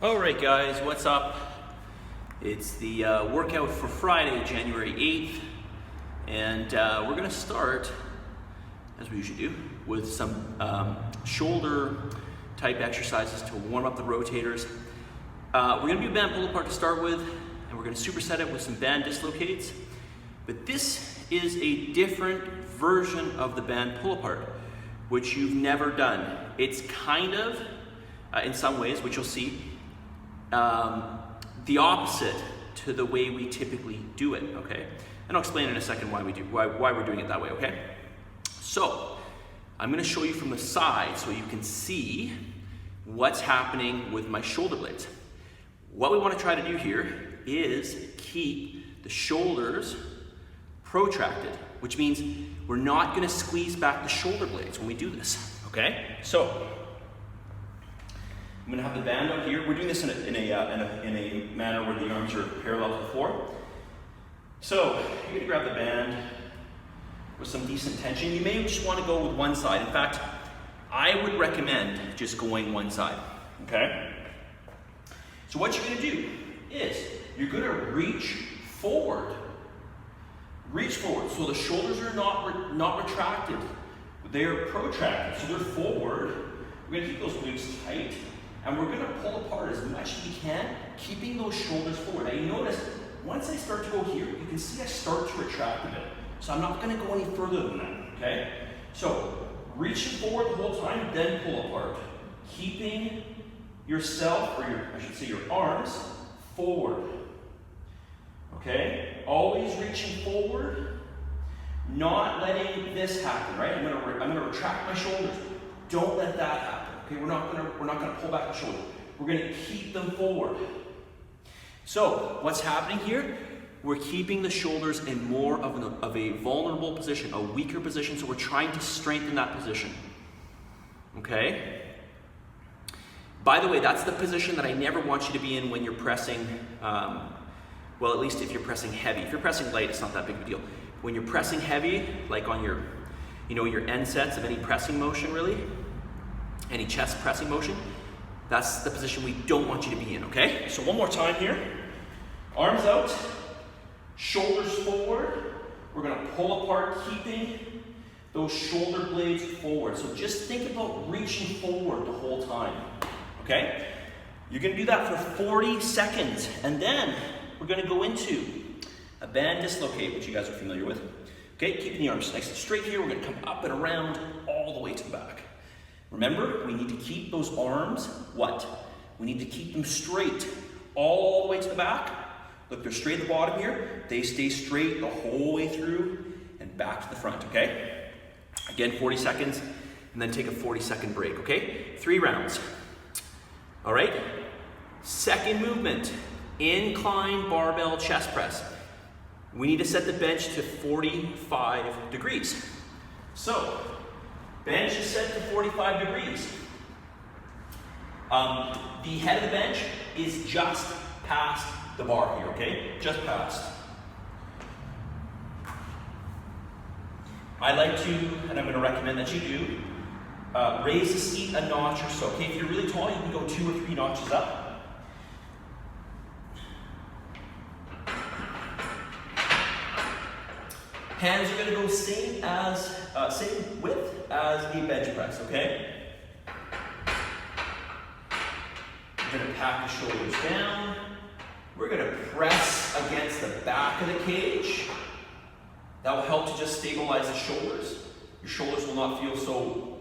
All right, guys, what's up? It's the workout for Friday, January 8th, and we're gonna start, as we usually do, with some shoulder type exercises to warm up the rotators. We're gonna do band pull apart to start with, and we're gonna superset it with some band dislocates. But this is a different version of the band pull apart, which you've never done. It's kind of, in some ways, which you'll see, the opposite to the way we typically do it, okay? And I'll explain in a second why we're doing it that way, okay? So, I'm gonna show you from the side so you can see what's happening with my shoulder blades. What we wanna try to do here is keep the shoulders protracted, which means we're not gonna squeeze back the shoulder blades when we do this, okay? So, I'm gonna have the band out here. We're doing this in a manner where the arms are parallel to the floor. So you're gonna grab the band with some decent tension. You may just want to go with one side. In fact, I would recommend just going one side. Okay. So what you're gonna do is you're gonna reach forward. Reach forward. So the shoulders are not retracted. They are protracted. So they're forward. We're gonna keep those glutes tight. And we're gonna pull apart as much as we can, keeping those shoulders forward. Now you notice, once I start to go here, you can see I start to retract a bit. So I'm not gonna go any further than that, okay? So, reaching forward the whole time, then pull apart. Keeping yourself, or your arms, forward. Okay? Always reaching forward, not letting this happen, right? I'm gonna retract my shoulders. Don't let that happen. Okay, we're not gonna pull back the shoulder. We're gonna keep them forward. So what's happening here? We're keeping the shoulders in more of a vulnerable position, a weaker position. So we're trying to strengthen that position. Okay. By the way, that's the position that I never want you to be in when you're pressing. Well, at least if you're pressing heavy. If you're pressing light, it's not that big of a deal. When you're pressing heavy, like on your, your end sets of any pressing motion, really. Any chest pressing motion, that's the position we don't want you to be in, okay? So one more time here. Arms out, shoulders forward. We're gonna pull apart, keeping those shoulder blades forward. So just think about reaching forward the whole time, okay? You're gonna do that for 40 seconds, and then we're gonna go into a band dislocate, which you guys are familiar with. Okay, keeping the arms nice and straight here. We're gonna come up and around all the way to the back. Remember, we need to keep those arms, what? We need to keep them straight all the way to the back. Look, they're straight at the bottom here. They stay straight the whole way through and back to the front, okay? Again, 40 seconds, and then take a 40-second break, okay? 3 rounds. All right? Second movement, incline barbell chest press. We need to set the bench to 45 degrees. So, bench is set to 45 degrees. The head of the bench is just past the bar here, okay? Just past. I like to, and I'm going to recommend that you do, raise the seat a notch or so. Okay, if you're really tall, you can go 2 or 3 notches up. Hands are going to go same width as a bench press, okay? We're going to pack the shoulders down. We're going to press against the back of the cage. That will help to just stabilize the shoulders. Your shoulders will not feel so,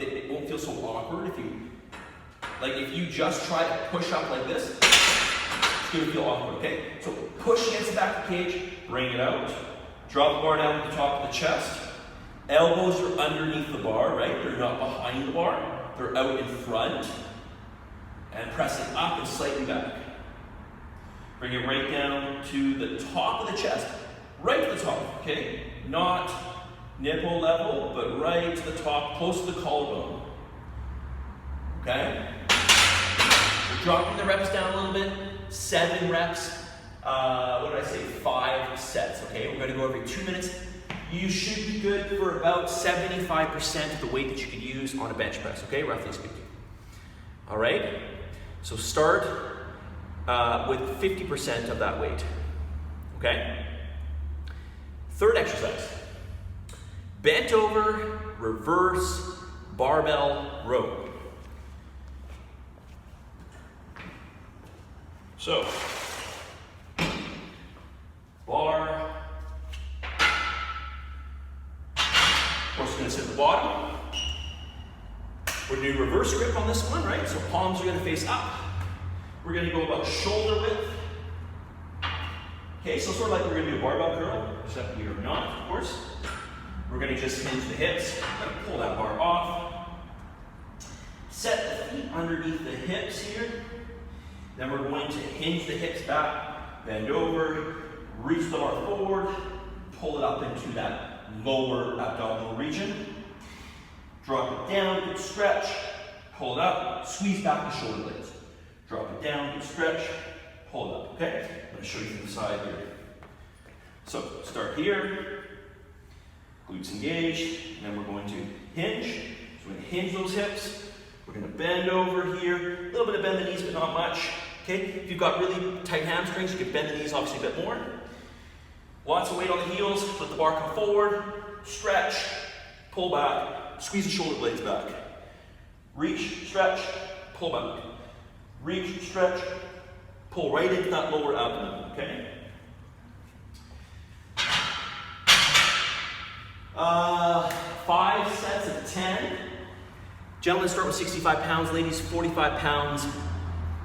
it won't feel so awkward if you just try to push up like this, it's going to feel awkward, okay? So push against the back of the cage, bring it out. Drop the bar down to the top of the chest. Elbows are underneath the bar, right? They're not behind the bar. They're out in front. And pressing up and slightly back. Bring it right down to the top of the chest. Right to the top, okay? Not nipple level, but right to the top, close to the collarbone. Okay? We're dropping the reps down a little bit. 7 reps. 5 sets, okay? We're gonna go every 2 minutes. You should be good for about 75% of the weight that you could use on a bench press, okay? Roughly speaking. All right? So start with 50% of that weight, okay? Third exercise, bent over, reverse, barbell row. So, bar, of course we're going to sit at the bottom. We're going to do reverse grip on this one, right? So palms are going to face up. We're going to go about shoulder width. Okay, so sort of like we're going to do a barbell curl, except we are not, of course. We're going to just hinge the hips. I'm going to pull that bar off. Set the feet underneath the hips here. Then we're going to hinge the hips back, bend over, reach the bar forward, pull it up into that lower abdominal region. Drop it down, good stretch, pull it up, squeeze back the shoulder blades. Drop it down, good stretch, pull it up, okay? I'm going to show you from the side here. So, start here, glutes engaged, and then we're going to hinge. So we're going to hinge those hips. We're going to bend over here, a little bit of bend the knees, but not much. Okay, if you've got really tight hamstrings, you can bend the knees obviously a bit more. Lots of weight on the heels, let the bar come forward, stretch, pull back, squeeze the shoulder blades back. Reach, stretch, pull back. Reach, stretch, pull right into that lower abdomen, okay? 5 sets of 10. Gentlemen, start with 65 pounds, ladies, 45 pounds.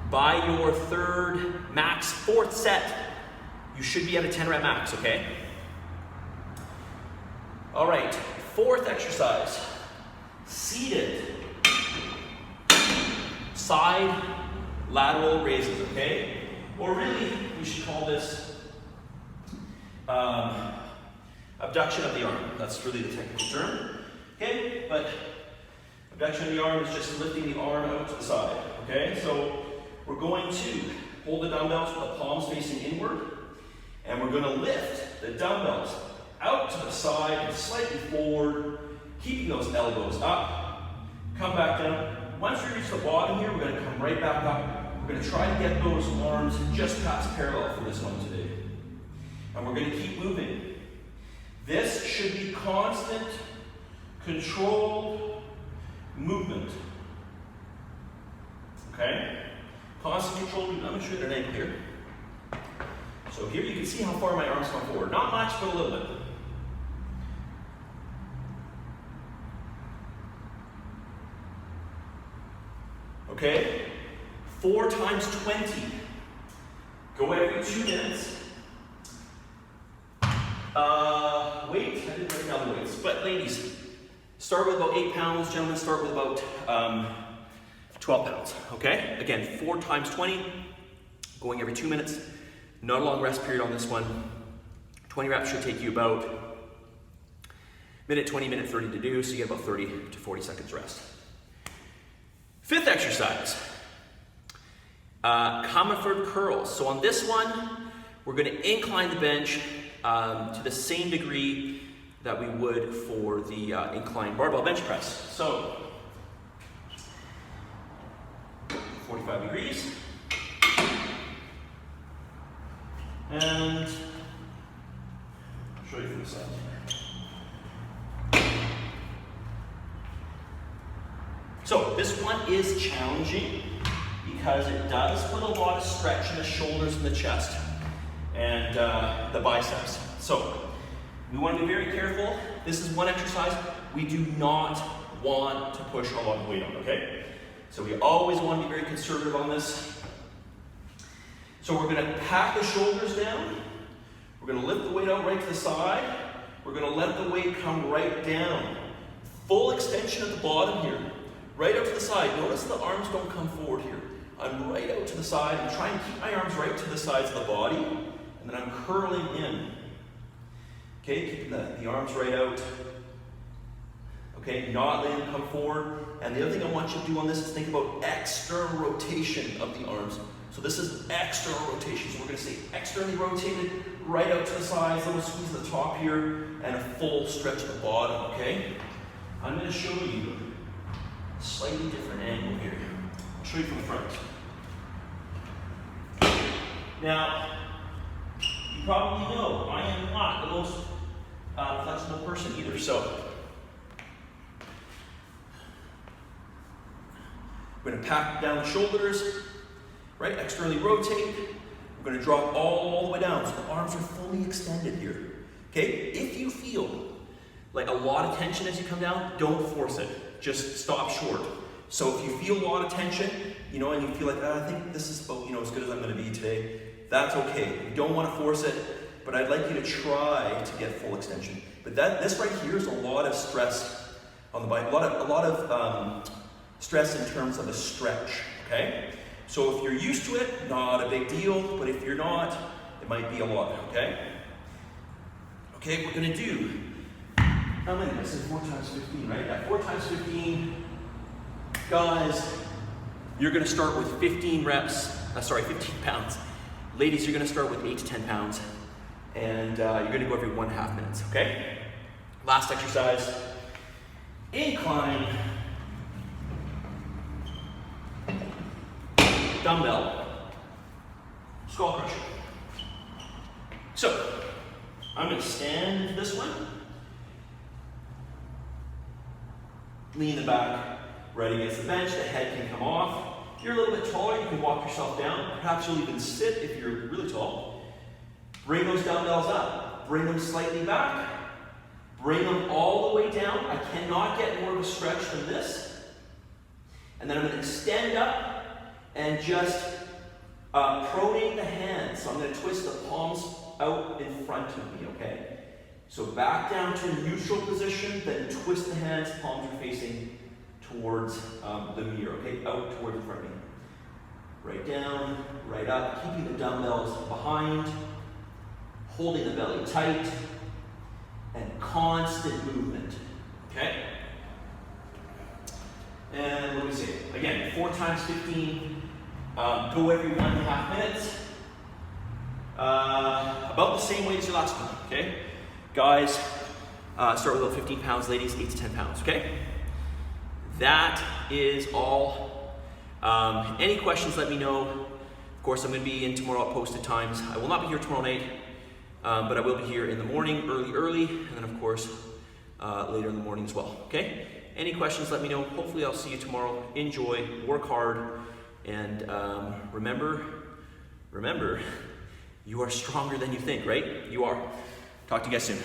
By your third, max, fourth set, you should be at a 10 rep max, okay? All right, fourth exercise, seated, side lateral raises, okay? Or really, we should call this abduction of the arm. That's really the technical term, okay? But abduction of the arm is just lifting the arm out to the side, okay? So we're going to hold the dumbbells with the palms facing inward, and we're going to lift the dumbbells out to the side and slightly forward, keeping those elbows up. Come back down. Once we reach the bottom here, we're going to come right back up. We're going to try to get those arms just past parallel for this one today. And we're going to keep moving. This should be constant, controlled movement. Okay? Constant control, I'm going to show you an angle here. So here you can see how far my arms come forward. Not much, but a little bit. Okay? 4 times 20. Go every 2 minutes. Weight, I didn't write down the weights, but ladies, start with about 8 pounds. Gentlemen, start with about 12 pounds, okay? Again, 4 times 20, going every 2 minutes. Not a long rest period on this one. 20 reps should take you about minute 20, minute 30 to do, so you get about 30 to 40 seconds rest. Fifth exercise, Comerford curls. So on this one, we're going to incline the bench to the same degree that we would for the inclined barbell bench press. So 45 degrees. And I'll show you from the side. So this one is challenging because it does put a lot of stretch in the shoulders and the chest and the biceps. So we want to be very careful. This is one exercise we do not want to push a lot of weight on, okay? So we always want to be very conservative on this. So we're going to pack the shoulders down. We're going to lift the weight out right to the side. We're going to let the weight come right down. Full extension at the bottom here. Right out to the side. Notice the arms don't come forward here. I'm right out to the side. I'm trying to keep my arms right to the sides of the body. And then I'm curling in. Okay, keeping the arms right out. Okay, not letting them come forward. And the other thing I want you to do on this is think about external rotation of the arms. So this is external rotation. So we're going to stay externally rotated, right out to the sides, little squeeze at the top here, and a full stretch at the bottom, okay? I'm going to show you a slightly different angle here. I'll show you from the front. Now, you probably know I am not the most flexible person either, so we're going to pack down the shoulders, right? Externally rotate. We're going to drop all the way down so the arms are fully extended here. Okay? If you feel like a lot of tension as you come down, don't force it. Just stop short. So if you feel a lot of tension, you know, and you feel like, I think this is about, you know, as good as I'm going to be today, that's okay. You don't want to force it, but I'd like you to try to get full extension. But this right here is a lot of stress on the body, a lot of stress in terms of a stretch, okay? So if you're used to it, not a big deal, but if you're not, it might be a lot, okay? Okay, we're gonna do, how many? I said 4 times 15, right? Yeah, 4 times 15. Guys, you're gonna start with 15 reps, 15 pounds. Ladies, you're gonna start with 8 to 10 pounds, and you're gonna go every 1.5 minutes, okay? Last exercise, incline, dumbbell, skull crusher. So, I'm going to stand this one, lean the back right against the bench, the head can come off. If you're a little bit taller, you can walk yourself down. Perhaps you'll even sit if you're really tall. Bring those dumbbells up, bring them slightly back, bring them all the way down. I cannot get more of a stretch than this. And then I'm going to extend up and just pronate the hands. So I'm going to twist the palms out in front of me, okay? So back down to a neutral position, then twist the hands, palms are facing towards the mirror, okay? Out towards the front of me. Right down, right up, keeping the dumbbells behind, holding the belly tight, and constant movement, okay? And what do we say? Again, 4 times 15. Go every 1.5 minutes. About the same weight as your last one, okay? Guys, start with about 15 pounds, ladies, 8 to 10 pounds, okay? That is all. Any questions, let me know. Of course, I'm going to be in tomorrow at posted times. I will not be here tomorrow night, but I will be here in the morning, early, and then of course, later in the morning as well, okay? Any questions, let me know. Hopefully I'll see you tomorrow. Enjoy, work hard, and remember, you are stronger than you think, right? You are. Talk to you guys soon.